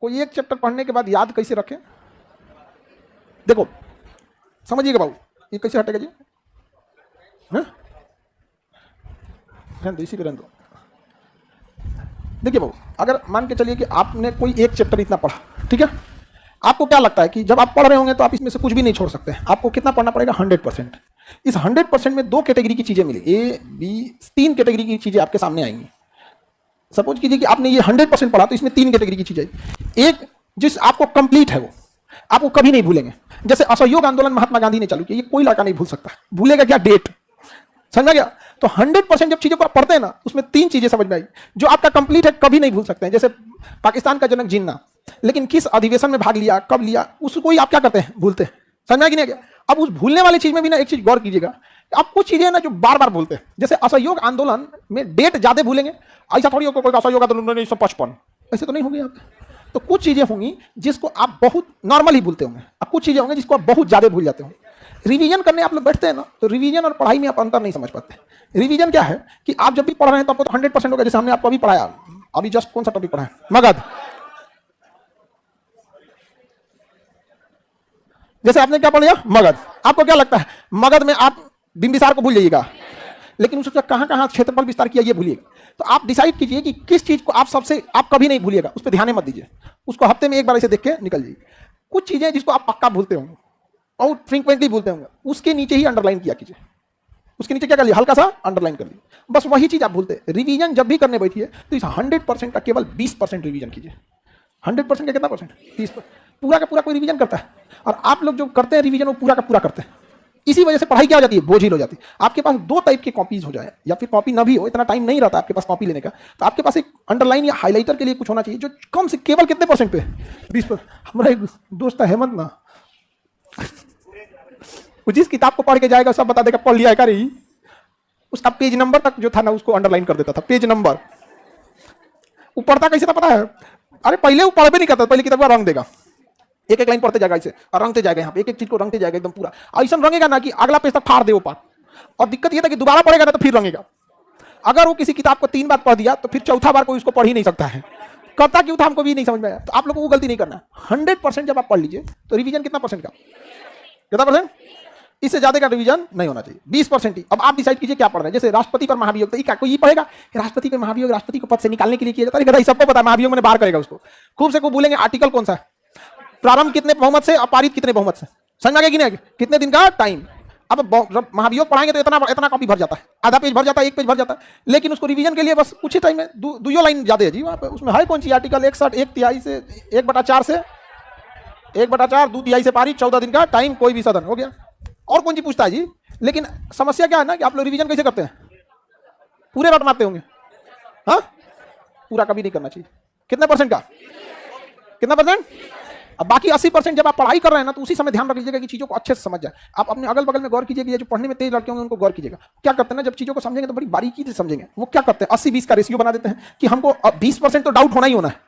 कोई एक चैप्टर पढ़ने के बाद याद कैसे रखें? देखो समझिएगा बाबू, ये कैसे हटेगा जी? रहने दो, इसी पे रहने दो। देखिए बाबू, अगर मान के चलिए कि आपने कोई एक चैप्टर इतना पढ़ा, ठीक है, आपको क्या लगता है कि जब आप पढ़ रहे होंगे तो आप इसमें से कुछ भी नहीं छोड़ सकते हैं। आपको कितना पढ़ना पड़ेगा? 100%। इस 100% में दो कैटेगरी की चीजें मिली, ए बी, तीन कैटेगरी की चीजें आपके सामने आएंगी। सपोज कीजिए कि आपने ये 100% पढ़ा, तो इसमें तीन कैटेगरी की चीजें। एक जिस आपको कंप्लीट है, वो आपको कभी नहीं भूलेंगे। जैसे असहयोग आंदोलन महात्मा गांधी ने चालू किया, ये कोई लड़का नहीं भूल सकता। भूलेगा क्या? डेट। समझ गया? तो 100% जब चीजों को आप पढ़ते हैं ना, उसमें तीन चीजें समझ में आई जो आपका कंप्लीट है, कभी नहीं भूल सकते हैं। जैसे पाकिस्तान का जनक जिन्ना, लेकिन किस अधिवेशन में भाग लिया, कब लिया, उसको ही आप क्या करते हैं? भूलते हैं। समझ में कि नहीं? अब उस भूलने वाली चीज में भी ना एक चीज गौर कीजिएगा, आप कुछ चीजें ना जो बार बार भूलते हैं। जैसे असहयोग आंदोलन में डेट ज्यादा भूलेंगे, ऐसा थोड़ी होगा कोई असहयोग आंदोलन 1955, ऐसे तो नहीं होंगे आप। तो कुछ चीजें होंगी जिसको आप बहुत नॉर्मली भूलते होंगे, अब कुछ चीजें होंगी जिसको आप बहुत ज्यादा भूल जाते होंगे। रिवीजन करने आप लोग बैठते हैं ना, तो रिवीजन और पढ़ाई में आप अंतर नहीं समझ पाते। रिवीजन क्या है कि आप जब भी पढ़ रहे हैं तो आपको 100% होगा। जैसे हमने आपको अभी पढ़ाया, अभी जस्ट कौन सा टॉपिक पढ़ा है? मगध। जैसे आपने क्या पढ़ लिया? मगध। आपको क्या लगता है मगध में आप बिंबिसार को भूल जाइएगा, लेकिन उसका कहां कहां क्षेत्रफल विस्तार किया ये भूलिएगा। तो आप डिसाइड कीजिए कि किस चीज को आप कभी नहीं भूलिएगा, उस पर ध्यान मत दीजिए, उसको हफ्ते में एक बार ऐसे देख के निकल जाइए। कुछ चीजें जिसको आप पक्का भूलते होंगे और फ्रीक्वेंटली भूलते होंगे, उसके नीचे ही अंडरलाइन किया कीजिए। उसके नीचे क्या कर लिया? हल्का सा अंडरलाइन कर लिया, बस वही चीज आप भूलते। रिवीजन जब भी करने बैठिए तो इस 100% का केवल 20% रिवीजन कीजिए। 100% का कितना परसेंट? 20%। पूरा का पूरा कोई रिवीजन करता है, और आप लोग जो करते हैं रिवीजन वो पूरा का पूरा करते हैं। इसी वजह से पढ़ाई क्या हो जाती है? बोझिल हो जाती है। आपके पास दो टाइप की कॉपीज हो जाए, या फिर कॉपी ना भी हो, इतना टाइम नहीं रहता आपके पास कॉपी लेने का, तो आपके पास एक अंडरलाइन या हाईलाइटर के लिए कुछ होना चाहिए जो कम से केवल कितने परसेंट पे? 20%। हमारा एक दोस्त है हेमंत ना, जिस किताब को पढ़ के जाएगा सब बता देगा पढ़ लिया है क्या रही, उसका पेज नंबर तक जो था ना उसको अंडरलाइन कर देता था, पेज नंबर। वो पढ़ता कैसे था पता है? अरे पहले वो पढ़ भी नहीं करता, पहले किताब का रंग देगा, एक एक लाइन पढ़ते जाएगा ऐसे, और रंगते जाएगा, यहाँ पे एक एक चीज को रंगते जाएगा एकदम पूरा। ऐसा रंगेगा ना कि अगला पेज तक फाड़ दे वो पार। और दिक्कत ये था कि दोबारा पढ़ेगा ना तो फिर रंगेगा। अगर वो किसी किताब को 3 बार पढ़ दिया तो फिर चौथा बार कोई उसको पढ़ ही नहीं सकता है। करता क्यों था हमको भी नहीं समझ में आया। तो आप लोगों को गलती नहीं करना। 100% जब आप पढ़ लीजिए तो रिवीजन कितना परसेंट का? कितना परसेंट? इससे ज्यादा का रिवीजन नहीं होना चाहिए, 20% ही। अब आप डिसाइड कीजिए क्या पढ़ रहे हैं। जैसे राष्ट्रपति पर महाभियोग, तो कोई ये पढ़ेगा राष्ट्रपति पर महाभियोग राष्ट्रपति को पद से निकालने के लिए किया जाता है? सबको पता है महाभियोग मैंने बाहर करेगा उसको। खूब से खूब बोलेंगे आर्टिकल कौन सा है, प्रारंभ कितने बहुमत से, अपारित कितने बहुमत से। समझ में कि नहीं? कितने दिन का टाइम। अब महाभियोग पढ़ाएंगे तो इतना कॉपी भर जाता है, आधा पेज भर जाता है, एक पेज भर जाता है। लेकिन उसको रिवीजन के लिए बस कुछ ही टाइम में दो लाइन ज्यादा है जी वहां पे। उसमें है कौन सी आर्टिकल 61 1/3 से 1/4 से 1/4 2/3 से पारित, 14 दिन का टाइम, कोई भी सदन, हो गया। और कौन सी पूछता है जी? लेकिन समस्या क्या है ना कि आप लोग रिवीजन कैसे करते हैं? पूरे रट मारते होंगे। हाँ, पूरा कभी नहीं करना चाहिए। कितने परसेंट का? कितना परसेंट? अब बाकी 80% जब आप पढ़ाई कर रहे हैं ना तो उसी समय ध्यान रख लीजिएगा कि चीजों को अच्छे से समझ जाए। आप अपने अगल बगल में गौर कीजिएगा, ये जो पढ़ने में तेज लड़के होंगे उनको गौर कीजिएगा क्या करते हैं ना, जब चीजों को समझेंगे तो बड़ी बारीकी से समझेंगे। वो क्या करते हैं 80-20 का रेशियो बना देते हैं कि हमको 20% तो डाउट होना ही होना है,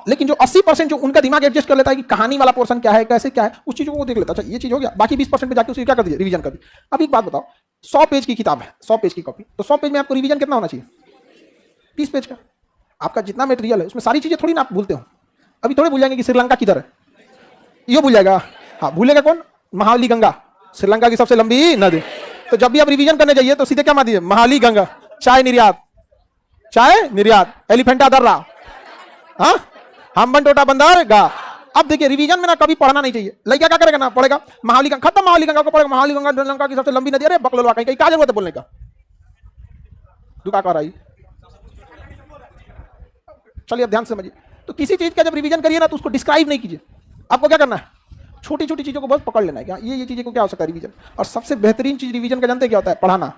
लेकिन जो 80% जो उनका दिमाग एडजस्ट कर लेता है कि कहानी वाला पोर्सन क्या है, कैसे क्या है, उस चीजों को देख लेता है। अच्छा ये चीज हो गया, बाकी 20% पे जाकर उसे क्या कर दीजिए? रिवीजन कर दीजिए। अब एक बात बताओ, 100 पेज की किताब है, 100 पेज की कॉपी, तो 100 पेज में आपको रिवीजन कितना होना चाहिए? 30 पेज का। आपका जितना मटेरियल है उसमें सारी चीजें थोड़ी ना आप भूलते हो। अभी थोड़े भूल जाएंगे कि श्रीलंका किधर है, ये भूल जाएगा। हाँ, भूलेगा कौन? महावली गंगा, श्रीलंका की सबसे लंबी नदी। तो जब भी आप रिवीजन करने जाइए तो सीधे क्या मार दीजिए? महावली गंगा, चाय निर्यात, चाय निर्यात, एलिफेंटा दर्रा, हाँ, हम्बन टोटा बंदर गा। अब देखिए रिवीजन में ना कभी पढ़ना नहीं चाहिए। लड़का क्या करेगा ना, पढ़ेगा महावली गंगा, खत्म, महावली गंगा को पढ़ेगा, महावली गंगा श्रीलंका की सबसे लंबी नदी। अरे बकलोलवा, कहीं क्या जरूरत है बोलने का? दुका कर आई। चलिए अब ध्यान से समझिए। तो किसी चीज का जब रिवीजन करिए ना तो उसको डिस्क्राइब नहीं कीजिए। आपको क्या करना है? छोटी छोटी चीजों को बस पकड़ लेना है। क्या ये चीजें को क्या हो सकता है रिवीजन। और सबसे बेहतरीन चीज रिवीजन का जानते हैं क्या होता है? पढ़ाना।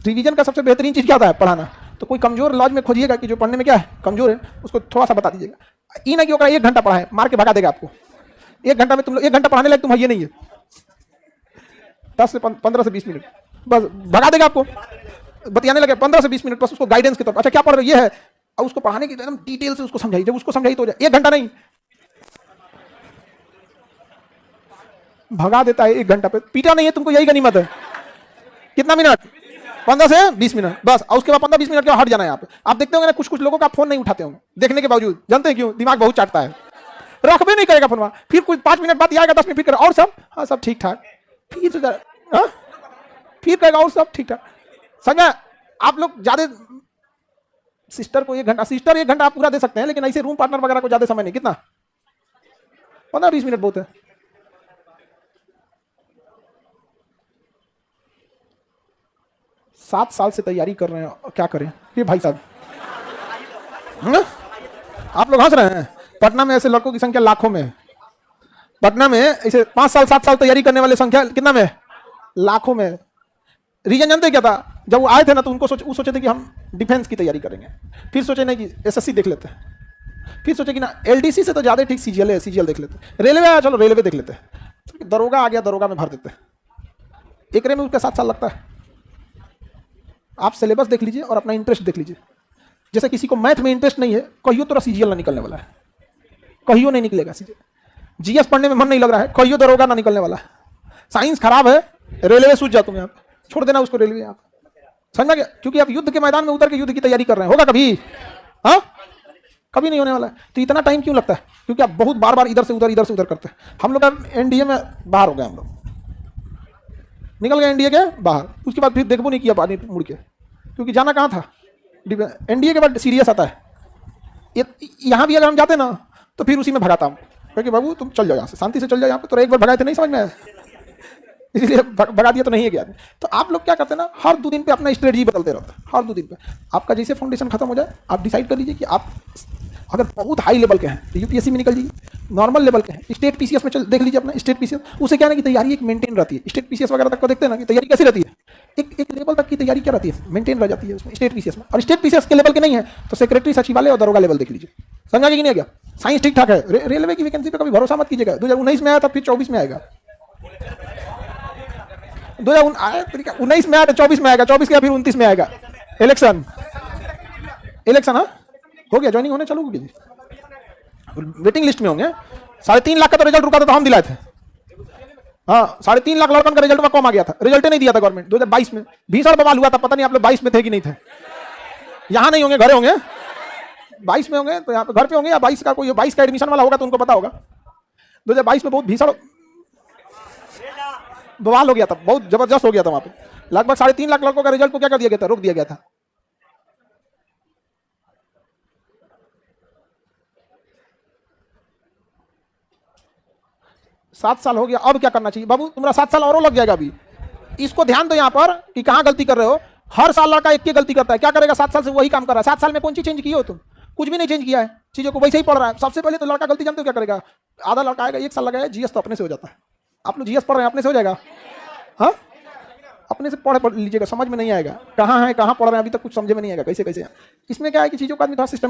रिवीजन का सबसे बेहतरीन चीज क्या होता है? पढ़ाना। तो कोई कमजोर लॉज में खोजिएगा कि जो पढ़ने में क्या है कमजोर है, उसको थोड़ा सा बता दीजिएगा। ये ना कि होगा 1 घंटा पढ़ा है, मार के भगा देगा आपको। 1 घंटा में तुम लोग 1 घंटा पढ़ाने लायक तुम है ये नहीं है, 10 से 15 से 20 मिनट बस भगा देगा आपको। बतियाने लगे 15 से 20 मिनट बस उसको गाइडेंस के तौर पर। अच्छा क्या पढ़ रहे हो? ये है, और उसको पढ़ाने की एकदम डिटेल से उसको समझाइए। जब उसको समझाई तो हो जाए। 1 घंटा नहीं, भगा देता है 1 घंटा पे। पीटा नहीं है तुमको, यही गनीमत है। कितना मिनट? 15 से 20 मिनट बस, और उसके बाद 15-20 मिनट के बाद हट जाना है यहाँ पे। आप देखते होंगे ना कुछ कुछ लोगों का फोन नहीं उठाते होंगे देखने के बावजूद, जानते हैं क्यों? दिमाग बहुत चाटता है, रखबे नहीं करेगा फोन, फिर कुछ 5 मिनट बाद आएगा, 10 मिनट फिर करेगा और सब हाँ सब ठीक ठाक, फिर कहेगा और सब ठीक ठाक। संगा आप लोग ज्यादा सिस्टर को 1 घंटा, सिस्टर 1 घंटा आप पूरा दे सकते हैं, लेकिन ऐसे रूम पार्टनर वगैरह को ज्यादा समय नहीं, कितना 15-20 मिनट बहुत है। सात साल से तैयारी कर रहे हैं, क्या करें ये भाई साहब? आप लोग हंस रहे हैं, पटना में ऐसे लड़कों की संख्या लाखों में है। पटना में ऐसे 5 साल 7 साल तैयारी करने वाले संख्या कितना में? लाखों में। रीजन जानते क्या था? जब वो आए थे ना तो उनको सोचे थे कि हम डिफेंस की तैयारी करेंगे, फिर सोचे नहीं कि एसएससी देख लेते हैं, फिर सोचे कि ना एलडीसी से तो ज्यादा ठीक सीजीएल है, सीजीएल देख लेते हैं, रेलवे आया चलो रेलवे देख लेते हैं, दरोगा आ गया दरोगा में भर देते हैं, एक में उसका 7 साल लगता है। आप सिलेबस देख लीजिए और अपना इंटरेस्ट देख लीजिए। जैसे किसी को मैथ में इंटरेस्ट नहीं है, कहियो तो सीजीएल ना निकलने वाला है, कहियो नहीं निकलेगा सीजीएल। जीएस पढ़ने में मन नहीं लग रहा है, कहियो दरोगा ना निकलने वाला है। साइंस खराब है, रेलवे सूझ जाओ तुम, यहाँ छोड़ देना उसको रेलवे। आप समझा क्या? क्योंकि आप युद्ध के मैदान में उतर के युद्ध की तैयारी कर रहे हैं, होगा कभी? हाँ कभी नहीं होने वाला है। तो इतना टाइम क्यों लगता है? क्योंकि आप बहुत बार बार इधर से उधर करते हैं। हम लोग एनडीए में बाहर हो गए, हम लोग निकल गए एनडीए के बाहर, उसके बाद फिर देखबो नहीं किया पानी मुड़ के, क्योंकि जाना कहाँ था? एनडीए के बाद सीरियस आता है। यहाँ भी अगर हम जाते ना तो फिर उसी में भगाता हूँ, क्योंकि बाबू तुम चल जाओ यहाँ से, शांति से चल जाओ यहाँ पे। तो एक बार भगाए थे, नहीं समझ में आया, इसलिए भगा दिया तो नहीं है गया। तो आप लोग क्या करते हैं ना, हर 2 दिन पे अपना स्ट्रेटजी बदलते रहते हैं। हर 2 दिन पे आपका जैसे फाउंडेशन खत्म हो जाए, आप डिसाइड कर लीजिए कि आप अगर बहुत हाई लेवल के हैं तो यूपीएससी में निकल जाइए, नॉर्मल लेवल के हैं स्टेट पीसीएस में चल देख लीजिए अपना स्टेट पीसीएस। उसे क्या है कि तैयारी एक मेंटेन रहती है। स्टेट पीसीएस वगैरह तक को देखते हैं ना कि तैयारी कैसी रहती है, एक लेवल तक की तैयारी क्या रहती है, मेंटेन रह जाती है उसमें स्टेट पीसीएस में। और स्टेट पीसीएस के लेवल के नहीं है तो सेक्रेटरी सचिवालय और दरोगा लेवल देख लीजिए। समझा कि नहीं गया? साइंस ठीक ठाक है, रेलवे की वैकेंसी पे कभी भरोसा मत कीजिएगा। 2019 में आया था, फिर 24 में आएगा, 2019 में आया था, 24 में आएगा, 24 के फिर 29 में आएगा। इलेक्शन हाँ हो गया, ज्वाइनिंग होने चालू होगी, वेटिंग लिस्ट में होंगे। 3.5 लाख का तो रिजल्ट रुका था, तो हम दिलाए थे। हाँ 3.5 लाख लड़कन का रिजल्ट कम आ गया था, रिजल्ट नहीं दिया था गवर्नमेंट। 2022 में भीषण बवाल हुआ था, पता नहीं आप लोग 22 में थे कि नहीं थे। यहाँ नहीं होंगे, घरे होंगे, 22 में होंगे तो यहाँ पे घर पे होंगे, या 22 का कोई 22 का एडमिशन वाला होगा तो उनको पता होगा। 2022 में बहुत भीषण बवाल हो गया था, बहुत जबरदस्त हो गया था। वहां पे लगभग 3.5 लाख लड़कों का रिजल्ट को क्या कर दिया गया था, रोक दिया गया था। सात साल हो गया, अब क्या करना चाहिए बाबू? तुम्हारा 7 साल और लग जाएगा अभी। इसको ध्यान दो यहाँ पर कि कहाँ गलती कर रहे हो। हर साल लड़का एक गलती करता है, क्या करेगा? 7 साल से वही काम कर रहा है। 7 साल में कौन चीज चेंज की हो तुम? कुछ भी नहीं चेंज किया है, चीजों को वैसे ही पढ़ रहा है। सबसे पहले तो लड़का गलती जानते हो क्या करेगा? आधा लड़का आएगा 1 साल लगाया, जीएस तो अपने से हो जाता है। आप लोग जीएस पढ़ रहे हैं, अपने से हो जाएगा। हाँ अपने से पढ़ लीजिएगा, समझ में नहीं आएगा कहाँ है कहाँ पढ़ रहे हैं, अभी तक कुछ समझ में नहीं आएगा कैसे कैसे। इसमें क्या है कि चीजों का आदमी थोड़ा सिस्टम